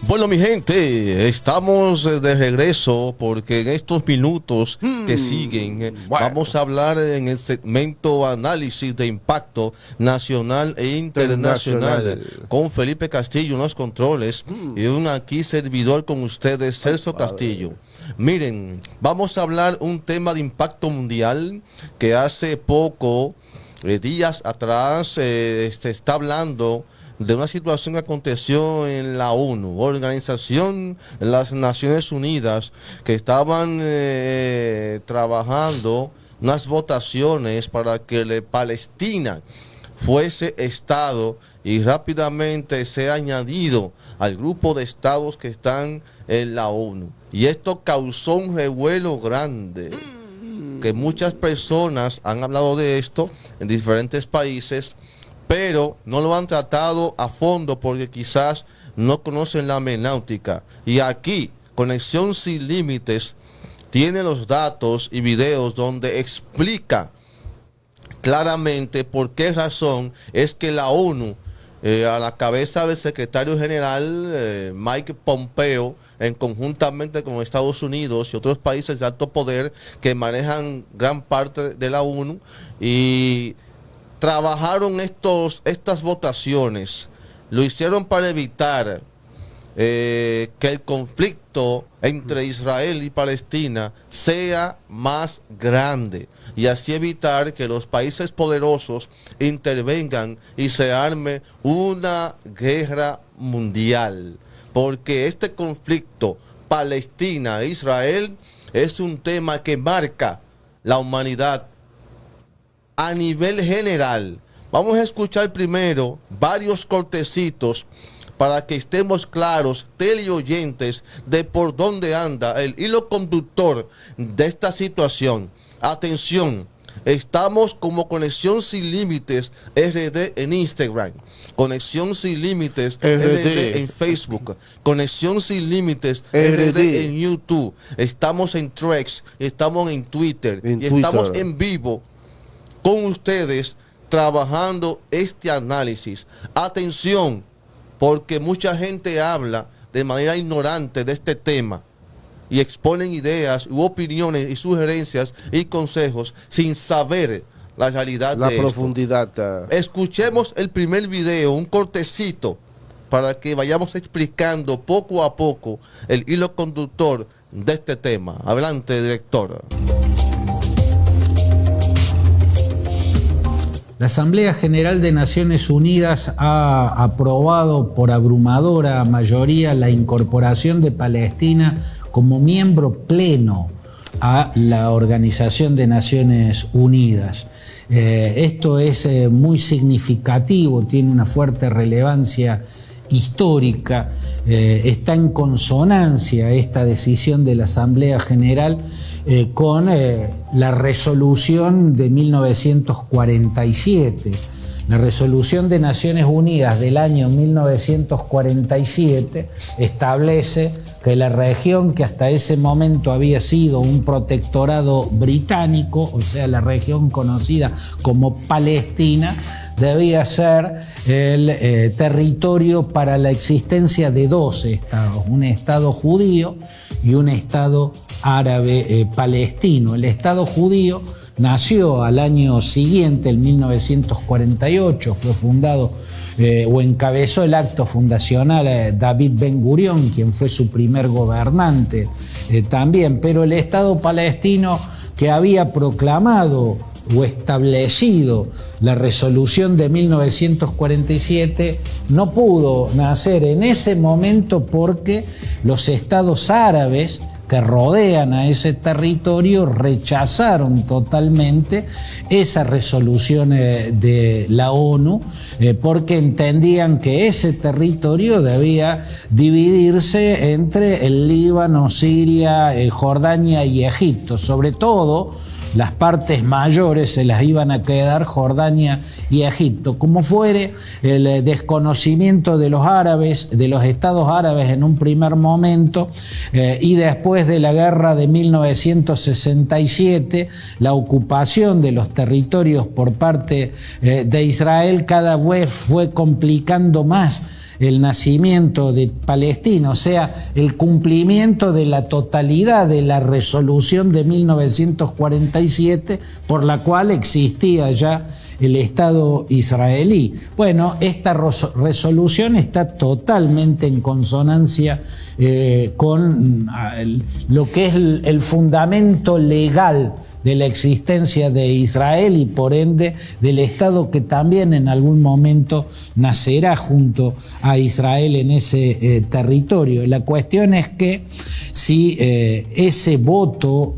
Bueno, mi gente, estamos de regreso porque en estos minutos que siguen vamos a hablar en el segmento análisis de impacto nacional e internacional con Felipe Castillo en los controles y un aquí servidor con ustedes, Celso Castillo. Miren, vamos a hablar un tema de impacto mundial que hace poco, días atrás, se está hablando de una situación que aconteció en la ONU, Organización de las Naciones Unidas, que estaban trabajando unas votaciones para que Palestina fuese Estado y rápidamente sea añadido al grupo de estados que están en la ONU. Y esto causó un revuelo grande, que muchas personas han hablado de esto en diferentes países, pero no lo han tratado a fondo porque quizás no conocen la hermenéutica. Y aquí, Conexión Sin Límites tiene los datos y videos donde explica claramente por qué razón es que la ONU, a la cabeza del secretario general Mike Pompeo, conjuntamente con Estados Unidos y otros países de alto poder que manejan gran parte de la ONU, y trabajaron estas votaciones, lo hicieron para evitar que el conflicto entre Israel y Palestina sea más grande y así evitar que los países poderosos intervengan y se arme una guerra mundial, porque este conflicto Palestina-Israel es un tema que marca la humanidad a nivel general. Vamos a escuchar primero varios cortecitos para que estemos claros, teleoyentes, de por dónde anda el hilo conductor de esta situación. Atención, estamos como Conexión Sin Límites RD en Instagram, Conexión Sin Límites RD en Facebook, Conexión Sin Límites RD en YouTube, estamos en Threads, estamos en Twitter y estamos en vivo con ustedes trabajando este análisis. Atención, porque mucha gente habla de manera ignorante de este tema y exponen ideas u opiniones y sugerencias y consejos sin saber la realidad de profundidad. Escuchemos el primer video, un cortecito, para que vayamos explicando poco a poco el hilo conductor de este tema. Adelante, director. La Asamblea General de Naciones Unidas ha aprobado por abrumadora mayoría la incorporación de Palestina como miembro pleno a la Organización de Naciones Unidas. Esto es muy significativo, tiene una fuerte relevancia histórica, está en consonancia esta decisión de la Asamblea General con la resolución de 1947. La resolución de Naciones Unidas del año 1947 establece que la región que hasta ese momento había sido un protectorado británico, o sea, la región conocida como Palestina, debía ser el territorio para la existencia de dos estados, un estado judío y un estado árabe palestino. El estado judío nació al año siguiente, en 1948, fue fundado o encabezó el acto fundacional David Ben Gurión, quien fue su primer gobernante también, pero el Estado palestino que había proclamado o establecido la resolución de 1947 no pudo nacer en ese momento porque los estados árabes que rodean a ese territorio rechazaron totalmente esa resolución de la ONU porque entendían que ese territorio debía dividirse entre el Líbano, Siria, Jordania y Egipto. Sobre todo, las partes mayores se las iban a quedar Jordania y Egipto. Como fuere, el desconocimiento de los árabes, de los estados árabes en un primer momento, y después de la guerra de 1967, la ocupación de los territorios por parte de Israel cada vez fue complicando más el nacimiento de Palestina, o sea, el cumplimiento de la totalidad de la resolución de 1947 por la cual existía ya el Estado israelí. Bueno, esta resolución está totalmente en consonancia con lo que es el fundamento legal de la existencia de Israel y por ende del Estado que también en algún momento nacerá junto a Israel en ese territorio. La cuestión es que si ese voto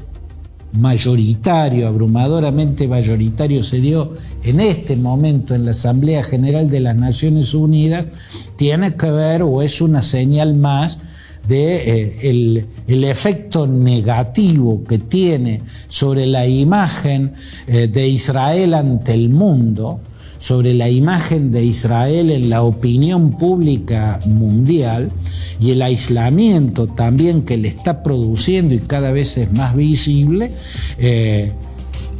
mayoritario, abrumadoramente mayoritario, se dio en este momento en la Asamblea General de las Naciones Unidas, tiene que ver o es una señal más de el efecto negativo que tiene sobre la imagen de Israel ante el mundo, sobre la imagen de Israel en la opinión pública mundial y el aislamiento también que le está produciendo y cada vez es más visible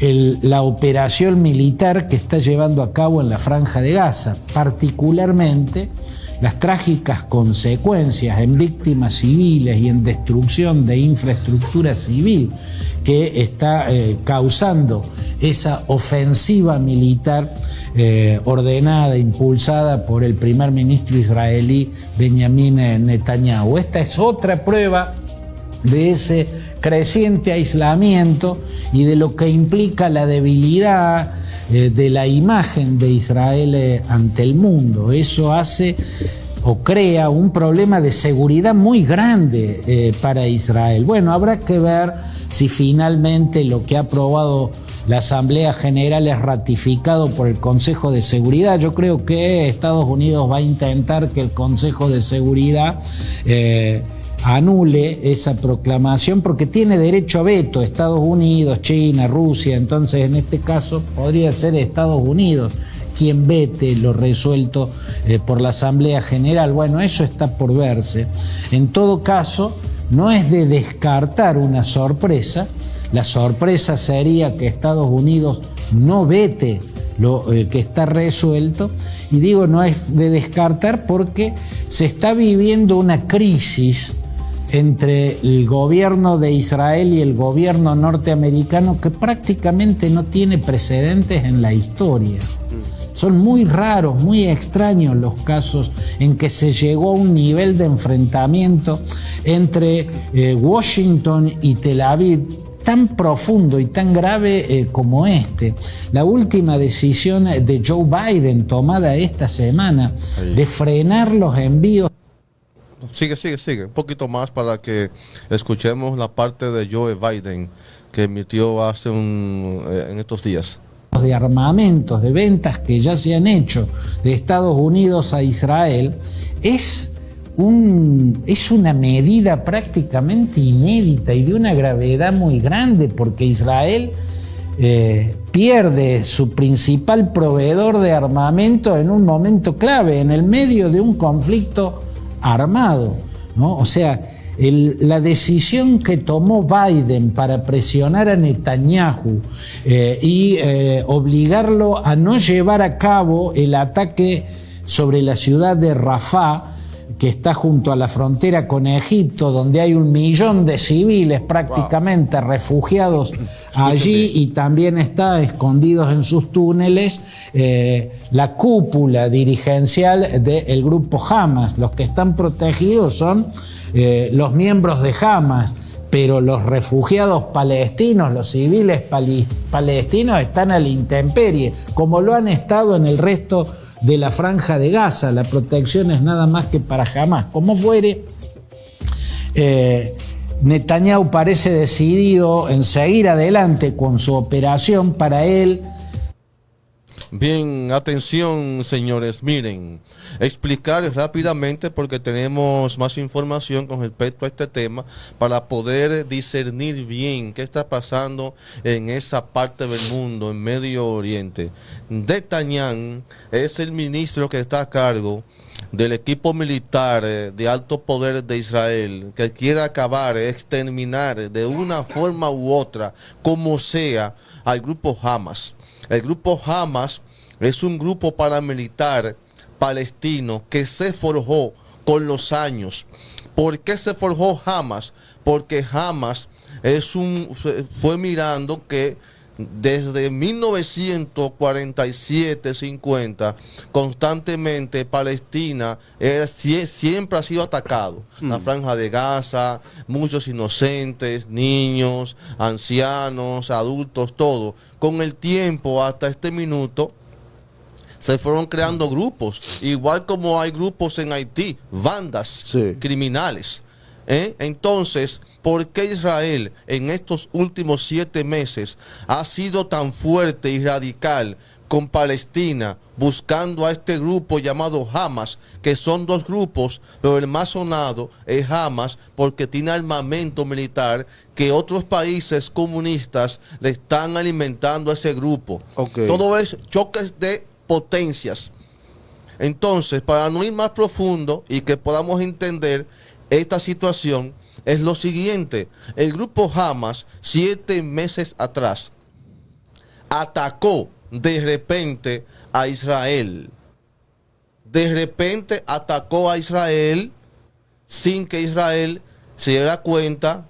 la operación militar que está llevando a cabo en la Franja de Gaza, particularmente las trágicas consecuencias en víctimas civiles y en destrucción de infraestructura civil que está causando esa ofensiva militar ordenada, impulsada por el primer ministro israelí Benjamin Netanyahu. Esta es otra prueba de ese creciente aislamiento y de lo que implica la debilidad de la imagen de Israel ante el mundo. Eso hace o crea un problema de seguridad muy grande para Israel. Bueno, habrá que ver si finalmente lo que ha aprobado la Asamblea General es ratificado por el Consejo de Seguridad. Yo creo que Estados Unidos va a intentar que el Consejo de Seguridad anule esa proclamación porque tiene derecho a veto Estados Unidos, China, Rusia. Entonces en este caso podría ser Estados Unidos quien vete lo resuelto por la Asamblea General. Bueno, eso está por verse. En todo caso, no es de descartar una sorpresa. La sorpresa sería que Estados Unidos no vete lo que está resuelto, y digo no es de descartar porque se está viviendo una crisis entre el gobierno de Israel y el gobierno norteamericano que prácticamente no tiene precedentes en la historia. Son muy raros, muy extraños los casos en que se llegó a un nivel de enfrentamiento entre Washington y Tel Aviv tan profundo y tan grave como este. La última decisión de Joe Biden tomada esta semana de frenar los envíos. Sigue. Un poquito más para que escuchemos la parte de Joe Biden que emitió en estos días. De armamentos, de ventas que ya se han hecho de Estados Unidos a Israel, es una medida prácticamente inédita y de una gravedad muy grande, porque Israel pierde su principal proveedor de armamento en un momento clave, en el medio de un conflicto armado, ¿no? O sea, la decisión que tomó Biden para presionar a Netanyahu y obligarlo a no llevar a cabo el ataque sobre la ciudad de Rafah, que está junto a la frontera con Egipto, donde hay 1 millón de civiles prácticamente refugiados allí, y también está escondidos en sus túneles la cúpula dirigencial del grupo Hamas. Los que están protegidos son los miembros de Hamas, pero los refugiados palestinos, los civiles palestinos están a la intemperie, como lo han estado en el resto de la Franja de Gaza. La protección es nada más que para Hamas. Como fuere, Netanyahu parece decidido en seguir adelante con su operación. Para él... Bien, atención señores, miren, explicar rápidamente porque tenemos más información con respecto a este tema para poder discernir bien qué está pasando en esa parte del mundo, en Medio Oriente. Netanyahu es el ministro que está a cargo del equipo militar de alto poder de Israel, que quiere acabar, exterminar de una forma u otra, como sea, al grupo Hamas. El grupo Hamas es un grupo paramilitar palestino que se forjó con los años. ¿Por qué se forjó Hamas? Porque Hamas fue mirando que desde 1947-50 constantemente Palestina siempre ha sido atacado. La Franja de Gaza, muchos inocentes, niños, ancianos, adultos, todo. Con el tiempo, hasta este minuto, se fueron creando grupos, igual como hay grupos en Haití, bandas criminales. Entonces, ¿por qué Israel en estos últimos 7 meses ha sido tan fuerte y radical con Palestina, buscando a este grupo llamado Hamas, que son 2 grupos, pero el más sonado es Hamas porque tiene armamento militar que otros países comunistas le están alimentando a ese grupo? Todo es choques de potencias. Entonces, para no ir más profundo y que podamos entender esta situación, es lo siguiente: el grupo Hamas 7 meses atrás atacó de repente a Israel. De repente atacó a Israel sin que Israel se diera cuenta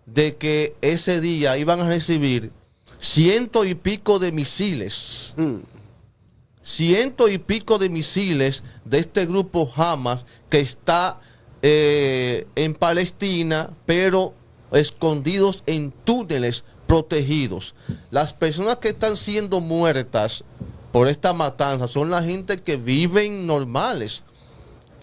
de que ese día iban a recibir 100 y pico de misiles. 100 y pico de misiles de este grupo Hamas que está en Palestina, pero escondidos en túneles protegidos. Las personas que están siendo muertas por esta matanza son la gente que viven normales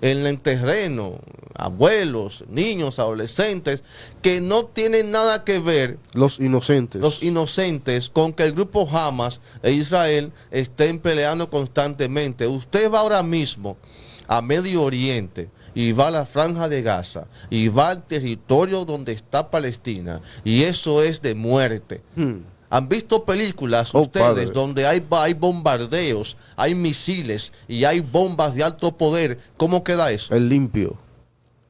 en el terreno, abuelos, niños, adolescentes, que no tienen nada que ver, los inocentes, con que el grupo Hamas e Israel estén peleando constantemente. Usted va ahora mismo a Medio Oriente y va a la Franja de Gaza y va al territorio donde está Palestina, y eso es de muerte. ¿Han visto películas ustedes donde hay bombardeos, hay misiles y hay bombas de alto poder? ¿Cómo queda eso? El limpio.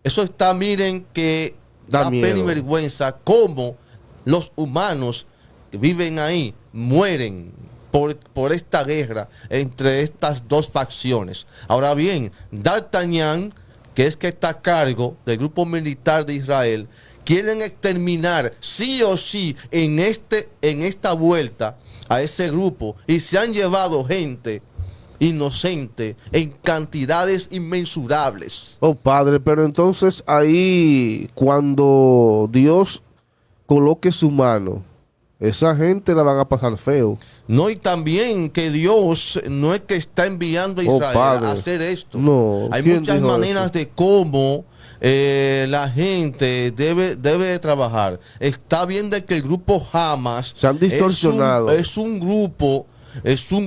Eso está, miren, que da pena y vergüenza cómo los humanos que viven ahí mueren por esta guerra entre estas 2 facciones. Ahora bien, D'Artagnan, que es que está a cargo del grupo militar de Israel, quieren exterminar sí o sí en esta vuelta a ese grupo, y se han llevado gente inocente en cantidades inmensurables. Padre, pero entonces ahí, cuando Dios coloque su mano, esa gente la van a pasar feo. No, y también que Dios no es que está enviando a Israel a hacer esto. No, hay muchas maneras de cómo la gente debe de trabajar. Está bien de que el grupo Hamas se han distorsionado. Es un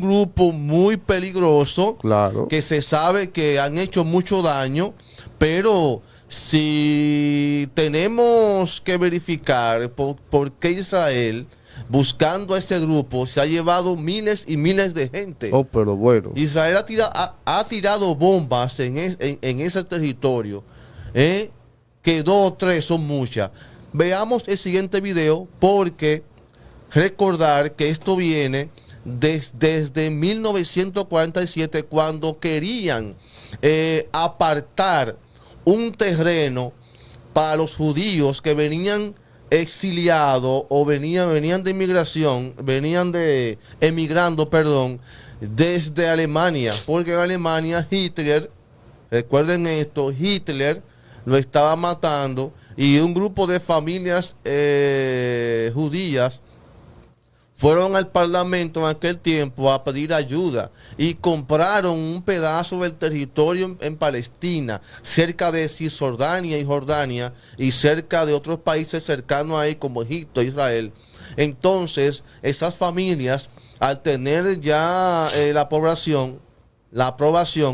grupo muy peligroso, claro, que se sabe que han hecho mucho daño, pero si tenemos que verificar por qué Israel, buscando a este grupo, se ha llevado miles y miles de gente. Pero bueno. Israel ha tirado bombas en ese territorio, que 2 o 3 son muchas. Veamos el siguiente video, porque recordar que esto viene desde 1947, cuando querían apartar un terreno para los judíos que venían exiliados o venían de inmigración, emigrando, desde Alemania, porque en Alemania Hitler, recuerden esto, Hitler lo estaba matando, y un grupo de familias judías fueron al Parlamento en aquel tiempo a pedir ayuda y compraron un pedazo del territorio en Palestina, cerca de Cisjordania y Jordania, y cerca de otros países cercanos ahí como Egipto e Israel. Entonces, esas familias, al tener ya la aprobación,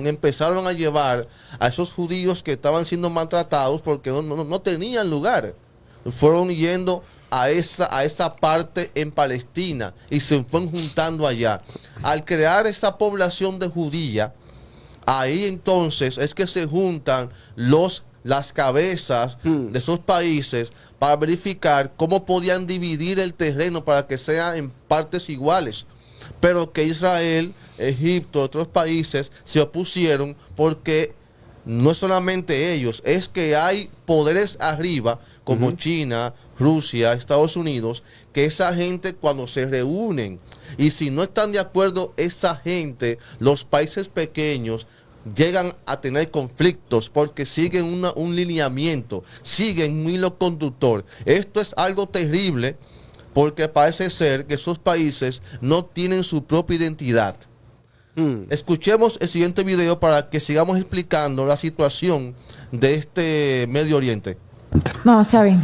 empezaron a llevar a esos judíos que estaban siendo maltratados porque no tenían lugar. Fueron yendo a esa parte en Palestina y se fueron juntando allá. Al crear esa población de judía, ahí entonces es que se juntan las cabezas de esos países para verificar cómo podían dividir el terreno para que sea en partes iguales. pero que Israel, Egipto, otros países se opusieron porque no es solamente ellos, es que hay poderes arriba como China, Rusia, Estados Unidos, que esa gente cuando se reúnen y si no están de acuerdo esa gente, los países pequeños llegan a tener conflictos porque siguen un lineamiento, siguen un hilo conductor. Esto es algo terrible porque parece ser que esos países no tienen su propia identidad. Escuchemos el siguiente video para que sigamos explicando la situación de este Medio Oriente. Vamos, Xavi.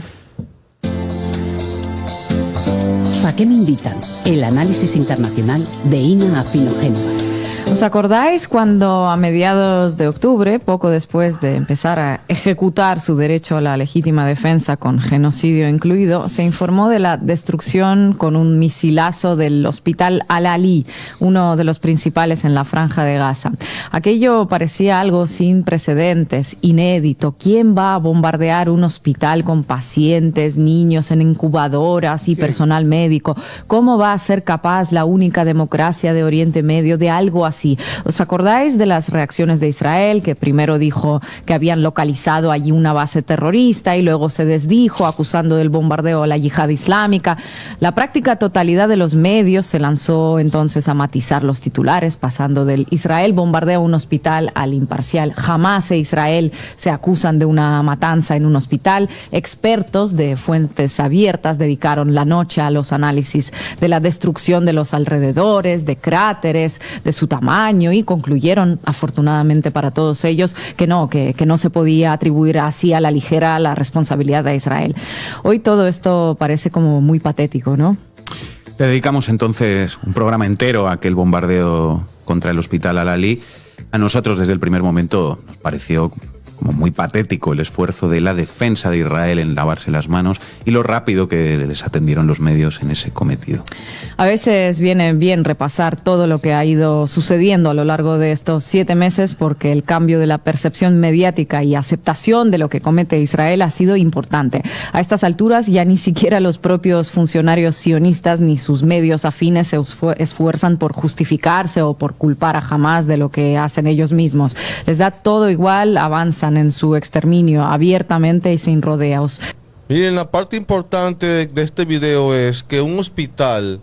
¿Para qué me invitan? El análisis internacional de Ina Afinogénova. ¿Os acordáis cuando a mediados de octubre, poco después de empezar a ejecutar su derecho a la legítima defensa con genocidio incluido, se informó de la destrucción con un misilazo del hospital Al-Ali, uno de los principales en la Franja de Gaza? Aquello parecía algo sin precedentes, inédito. ¿Quién va a bombardear un hospital con pacientes, niños en incubadoras y personal médico? ¿Cómo va a ser capaz la única democracia de Oriente Medio de algo así? ¿Os acordáis de las reacciones de Israel, que primero dijo que habían localizado allí una base terrorista y luego se desdijo acusando del bombardeo a la yihad islámica? La práctica totalidad de los medios se lanzó entonces a matizar los titulares, pasando del Israel bombardea un hospital al imparcial Hamás e Israel se acusan de una matanza en un hospital. Expertos de fuentes abiertas dedicaron la noche a los análisis de la destrucción de los alrededores, de cráteres, de su tamaño, y concluyeron, afortunadamente para todos ellos, que no se podía atribuir así a la ligera la responsabilidad de Israel. Hoy todo esto parece como muy patético, ¿no? Le dedicamos entonces un programa entero a aquel bombardeo contra el hospital Al-Ali. A nosotros desde el primer momento nos pareció como muy patético el esfuerzo de la defensa de Israel en lavarse las manos y lo rápido que les atendieron los medios en ese cometido. A veces viene bien repasar todo lo que ha ido sucediendo a lo largo de estos 7 meses, porque el cambio de la percepción mediática y aceptación de lo que comete Israel ha sido importante. A estas alturas ya ni siquiera los propios funcionarios sionistas ni sus medios afines se esfuerzan por justificarse o por culpar a Hamás de lo que hacen ellos mismos. Les da todo igual, avanzan en su exterminio abiertamente y sin rodeos. Miren, la parte importante de este video es que un hospital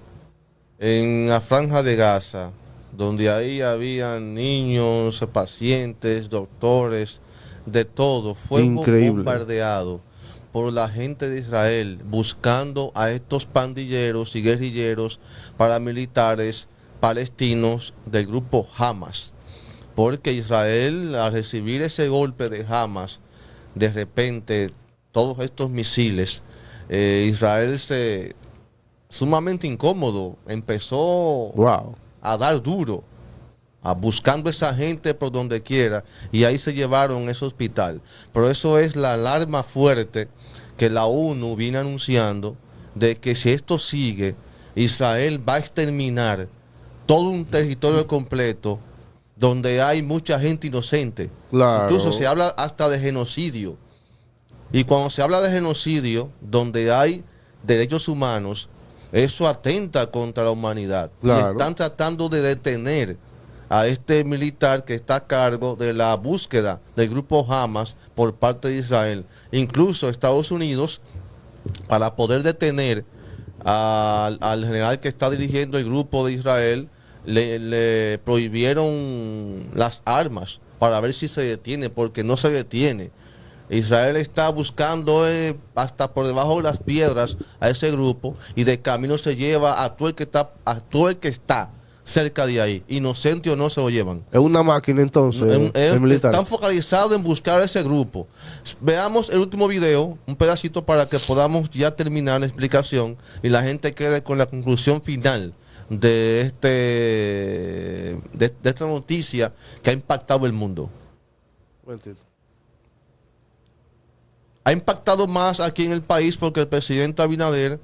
en la Franja de Gaza, donde ahí habían niños, pacientes, doctores, de todo, fue bombardeado por la gente de Israel buscando a estos pandilleros y guerrilleros paramilitares palestinos del grupo Hamas. Porque Israel, al recibir ese golpe de Hamas, de repente, todos estos misiles, Israel se sumamente incómodo, empezó a dar duro, buscando a esa gente por donde quiera, y ahí se llevaron ese hospital. Pero eso es la alarma fuerte que la ONU viene anunciando, de que si esto sigue, Israel va a exterminar todo un territorio completo donde hay mucha gente inocente. Claro. Incluso se habla hasta de genocidio. Y cuando se habla de genocidio, donde hay derechos humanos, eso atenta contra la humanidad. Claro. Y están tratando de detener a este militar que está a cargo de la búsqueda del grupo Hamas por parte de Israel. Incluso Estados Unidos, para poder detener al general que está dirigiendo el grupo de Israel, le prohibieron las armas para ver si se detiene, porque no se detiene. Israel está buscando hasta por debajo de las piedras a ese grupo, y de camino se lleva a todo el que está cerca de ahí, inocente o no, se lo llevan. Es una máquina entonces. Están focalizados en buscar a ese grupo. Veamos el último video, un pedacito, para que podamos ya terminar la explicación y la gente quede con la conclusión final de esta noticia que ha impactado el mundo. Ha impactado más aquí en el país porque el presidente Abinader,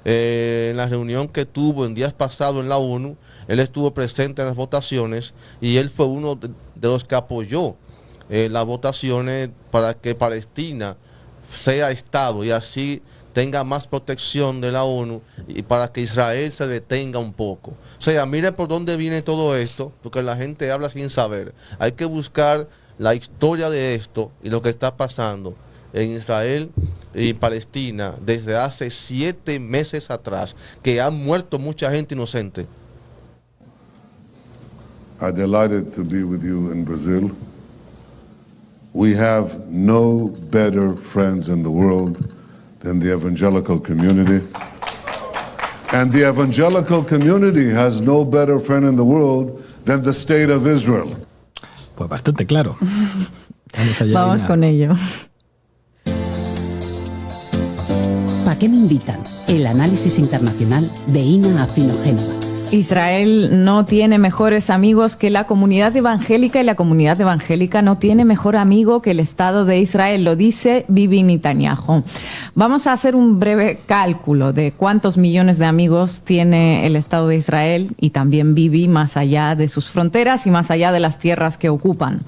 en la reunión que tuvo en días pasados en la ONU, él estuvo presente en las votaciones y él fue uno de los que apoyó las votaciones para que Palestina sea Estado y así tenga más protección de la ONU y para que Israel se detenga un poco. O sea, mire por dónde viene todo esto, porque la gente habla sin saber. Hay que buscar la historia de esto y lo que está pasando en Israel y Palestina desde hace 7 meses atrás, que han muerto mucha gente inocente. I'm delighted to be with you in Brazil. We have no better friends in the world than the evangelical community. And the evangelical community has no better friend in the world than the state of Israel. Pues bastante claro. Vamos allá. Vamos con ello. ¿Para qué me invitan? El análisis internacional de Ina Afinogénova. Israel no tiene mejores amigos que la comunidad evangélica y la comunidad evangélica no tiene mejor amigo que el Estado de Israel, lo dice Bibi Netanyahu. Vamos a hacer un breve cálculo de cuántos millones de amigos tiene el Estado de Israel y también Bibi más allá de sus fronteras y más allá de las tierras que ocupan.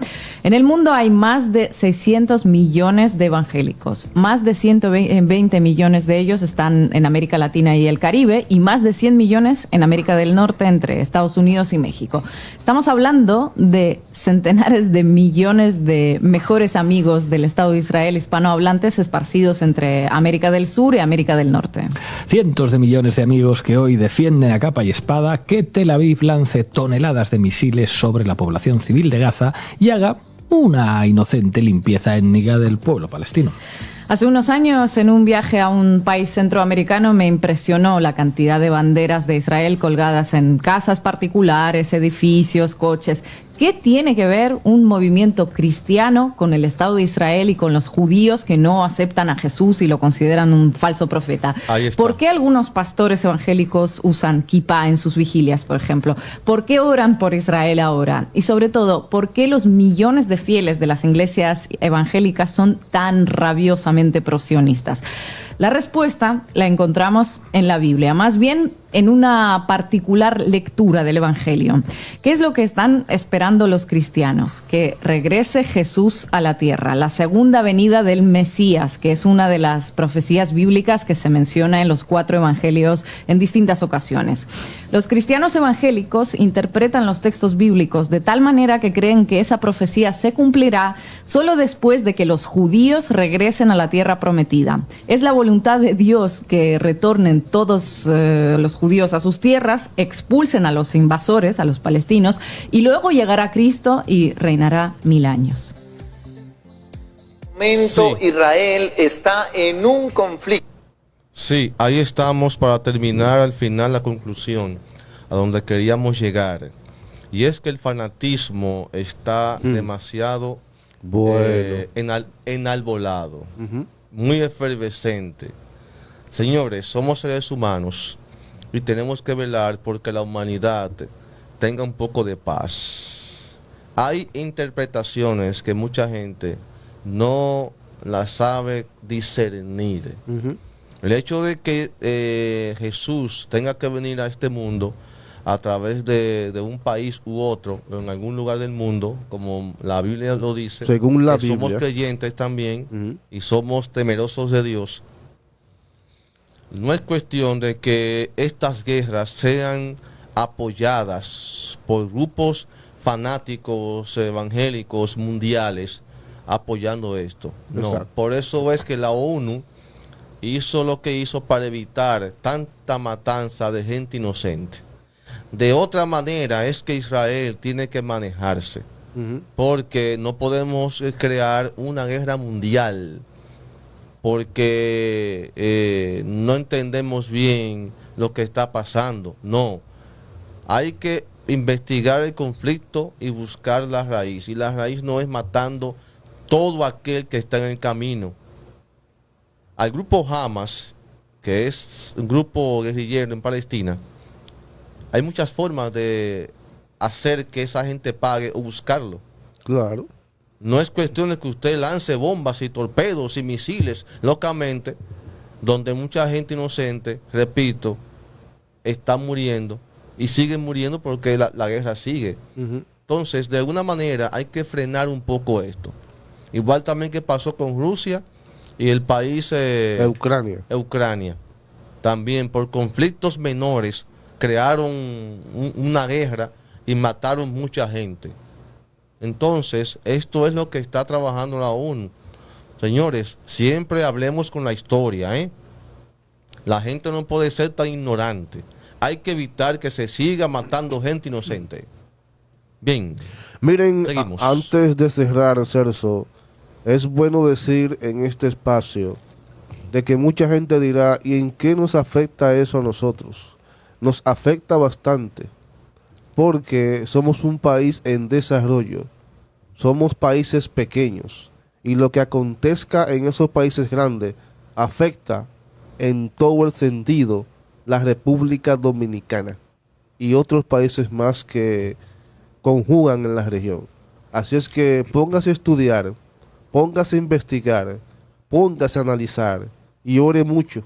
En el mundo hay más de 600 millones de evangélicos, más de 120 millones de ellos están en América Latina y el Caribe y más de 100 millones en América del Norte entre Estados Unidos y México. Estamos hablando de centenares de millones de mejores amigos del Estado de Israel hispanohablantes esparcidos entre América del Sur y América del Norte. Cientos de millones de amigos que hoy defienden a capa y espada que Tel Aviv lance toneladas de misiles sobre la población civil de Gaza y haga una inocente limpieza étnica del pueblo palestino. Hace unos años, en un viaje a un país centroamericano, me impresionó la cantidad de banderas de Israel colgadas en casas particulares, edificios, coches. ¿Qué tiene que ver un movimiento cristiano con el Estado de Israel y con los judíos que no aceptan a Jesús y lo consideran un falso profeta? Ahí está. ¿Por qué algunos pastores evangélicos usan kipá en sus vigilias, por ejemplo? ¿Por qué oran por Israel ahora? Y sobre todo, ¿por qué los millones de fieles de las iglesias evangélicas son tan rabiosamente prosionistas? La respuesta la encontramos en la Biblia, más bien en una particular lectura del Evangelio. ¿Qué es lo que están esperando los cristianos? Que regrese Jesús a la tierra, la segunda venida del Mesías, que es una de las profecías bíblicas que se menciona en los 4 evangelios en distintas ocasiones. Los cristianos evangélicos interpretan los textos bíblicos de tal manera que creen que esa profecía se cumplirá solo después de que los judíos regresen a la tierra prometida. Es la voluntad de Dios que retornen todos los judíos a sus tierras, expulsen a los invasores, a los palestinos, y luego llegará Cristo y reinará 1000 años. Momento, sí. Israel está en un conflicto. Sí, ahí estamos para terminar al final la conclusión a donde queríamos llegar. Y es que el fanatismo está demasiado enalbolado, muy efervescente. Señores, somos seres humanos y tenemos que velar porque la humanidad tenga un poco de paz. Hay interpretaciones que mucha gente no las sabe discernir. El hecho de que Jesús tenga que venir a este mundo a través de un país u otro, en algún lugar del mundo, como la Biblia lo dice, según la que Biblia, somos creyentes también y somos temerosos de Dios. No es cuestión de que estas guerras sean apoyadas por grupos fanáticos evangélicos mundiales apoyando esto. No, exacto. Por eso es que la ONU hizo lo que hizo para evitar tanta matanza de gente inocente. De otra manera es que Israel tiene que manejarse, porque no podemos crear una guerra mundial, porque no entendemos bien lo que está pasando. No, hay que investigar el conflicto y buscar la raíz, y la raíz no es matando todo aquel que está en el camino. Al grupo Hamas, que es un grupo guerrillero en Palestina, hay muchas formas de hacer que esa gente pague o buscarlo. Claro. No es cuestión de que usted lance bombas y torpedos y misiles locamente, donde mucha gente inocente, repito, está muriendo y sigue muriendo porque la guerra sigue. Entonces, de alguna manera hay que frenar un poco esto. Igual también que pasó con Rusia y el país Ucrania. También por conflictos menores crearon una guerra y mataron mucha gente. Entonces, esto es lo que está trabajando la ONU. Señores, siempre hablemos con la historia, ¿eh? La gente no puede ser tan ignorante. Hay que evitar que se siga matando gente inocente. Bien. Miren, seguimos. Antes de cerrar, Celso, es bueno decir en este espacio de que mucha gente dirá, ¿y en qué nos afecta eso a nosotros? Nos afecta bastante, porque somos un país en desarrollo, somos países pequeños, y lo que acontezca en esos países grandes afecta en todo el sentido la República Dominicana y otros países más que conjugan en la región. Así es que póngase a estudiar, póngase a investigar, póngase a analizar y ore mucho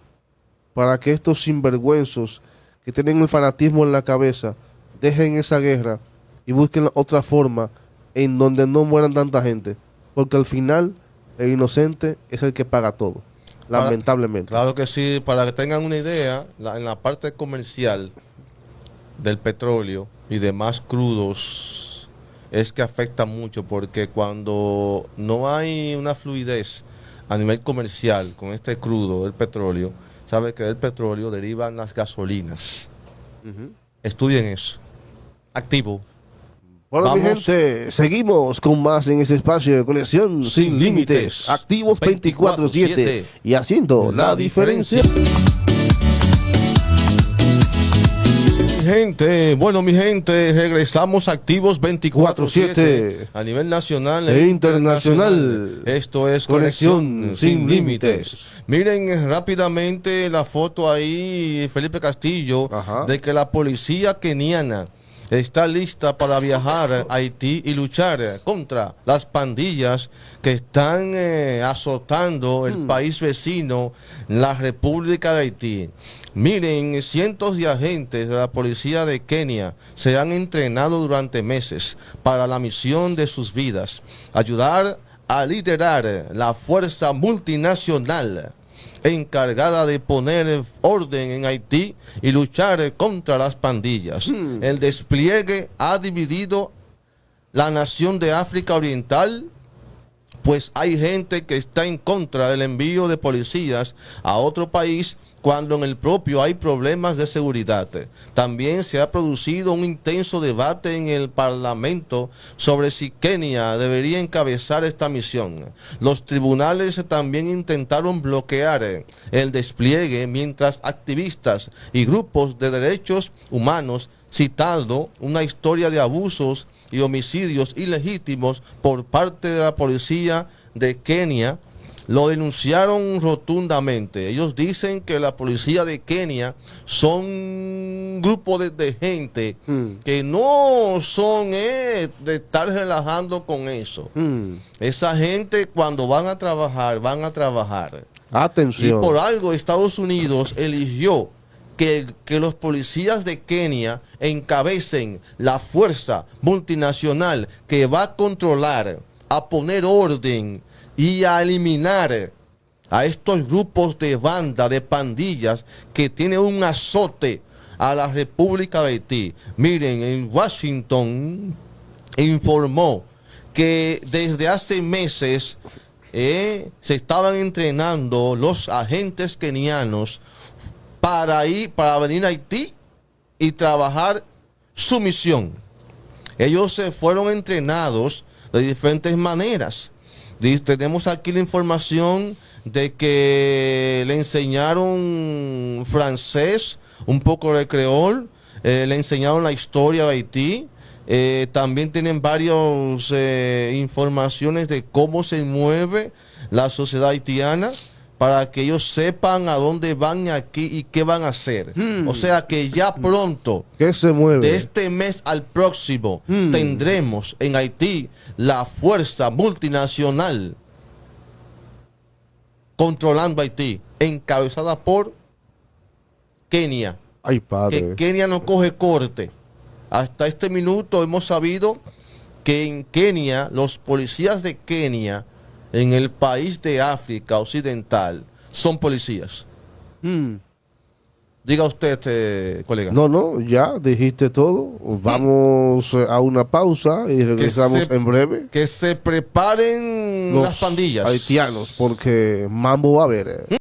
para que estos sinvergüenzos que tienen el fanatismo en la cabeza dejen esa guerra y busquen otra forma en donde no mueran tanta gente, porque al final el inocente es el que paga todo, lamentablemente. Claro que sí, para que tengan una idea, en la parte comercial del petróleo y demás crudos es que afecta mucho, porque cuando no hay una fluidez a nivel comercial con este crudo del petróleo, sabe que del petróleo derivan las gasolinas. Estudien eso. Activo. Bueno, mi gente, seguimos con más en este espacio de Conexión Sin Límites, activos 24/7 y haciendo la diferencia. Mi gente, regresamos activos 24/7 a nivel nacional e internacional. Esto es Conexión Sin Límites. Miren rápidamente la foto ahí, Felipe Castillo, de que la policía keniana está lista para viajar a Haití y luchar contra las pandillas que están azotando el país vecino, la República de Haití. Miren, cientos de agentes de la policía de Kenia se han entrenado durante meses para la misión de sus vidas: ayudar a liderar la fuerza multinacional encargada de poner orden en Haití y luchar contra las pandillas. El despliegue ha dividido la nación de África Oriental, pues hay gente que está en contra del envío de policías a otro país cuando en el propio hay problemas de seguridad. También se ha producido un intenso debate en el Parlamento sobre si Kenia debería encabezar esta misión. Los tribunales también intentaron bloquear el despliegue, mientras activistas y grupos de derechos humanos citando una historia de abusos y homicidios ilegítimos por parte de la policía de Kenia lo denunciaron rotundamente. Ellos dicen que la policía de Kenia son un grupo de gente que no son de estar relajando con eso. Esa gente cuando van a trabajar, van a trabajar. Atención. Y por algo Estados Unidos eligió que los policías de Kenia encabecen la fuerza multinacional que va a controlar, a poner orden y a eliminar a estos grupos de banda, de pandillas que tienen un azote a la República de Haití. Miren, en Washington informó que desde hace meses se estaban entrenando los agentes kenianos para venir a Haití y trabajar su misión. Ellos se fueron entrenados de diferentes maneras. Tenemos aquí la información de que le enseñaron francés, un poco de creol, le enseñaron la historia de Haití. También tienen varias informaciones de cómo se mueve la sociedad haitiana, para que ellos sepan a dónde van aquí y qué van a hacer. O sea que ya pronto, ¿qué se mueve? De este mes al próximo, tendremos en Haití la fuerza multinacional controlando Haití, encabezada por Kenia. Ay, padre. Que Kenia no coge corte. Hasta este minuto hemos sabido que en Kenia, los policías de Kenia en el país de África Occidental son policías. Diga usted, colega. No, ya dijiste todo. Vamos a una pausa y regresamos en breve. Que se preparen las pandillas haitianos, porque mambo va a haber.